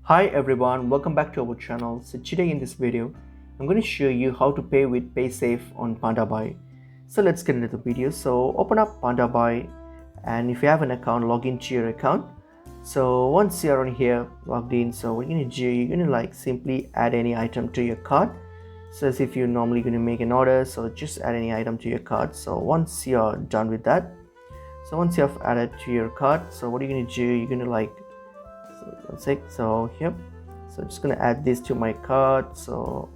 Hi everyone, welcome back to our channel. So today in this video, I'm going to show you how to pay with Paysafe on Pandabuy. So let's get into the video. So open up Pandabuy, and if you have an account, log into your account. So once you're on here logged in, so what you're going to do, you're going to simply add any item to your cart. So as if you're normally going to make an order, so just add any item to your cart. So once you're done with that, so once you have added to your cart, so what are you going to do, you're going to so here, so just gonna add this to my cart. So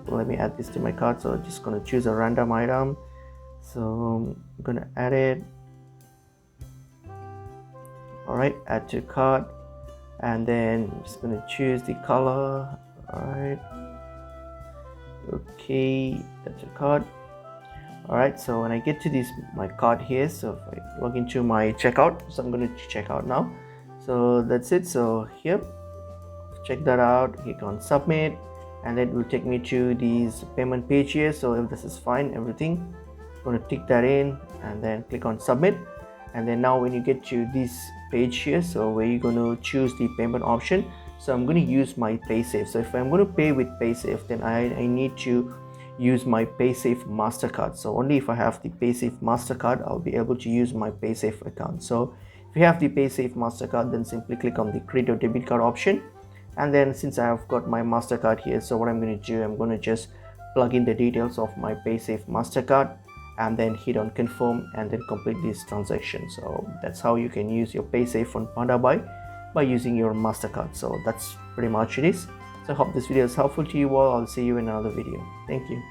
let me add this to my cart. So just gonna choose a random item, so I'm gonna add it. All right, add to cart, and then I'm just gonna choose the color. All right, okay, add to cart. All right, so when I get to this my cart here, so if I log into my checkout, so I'm going to check out now. So that's it. So here, check that out, click on submit, and it will take me to this payment page here. So if this is fine, everything, I'm going to tick that in and then click on submit. And then now when you get to this page here, so where you're going to choose the payment option, so I'm going to use my Paysafe. So if I'm going to pay with Paysafe, then I need to use my Paysafe Mastercard. So only if I have the Paysafe Mastercard, I'll be able to use my Paysafe account. So if you have the Paysafe Mastercard, then simply click on the credit or debit card option. And then since I have got my Mastercard here, so what I'm going to do, I'm going to just plug in the details of my Paysafe Mastercard and then hit on confirm and then complete this transaction. So that's how you can use your Paysafe on Pandabuy by using your Mastercard. So that's pretty much it is. So I hope this video is helpful to you all. I'll see you in another video. Thank you.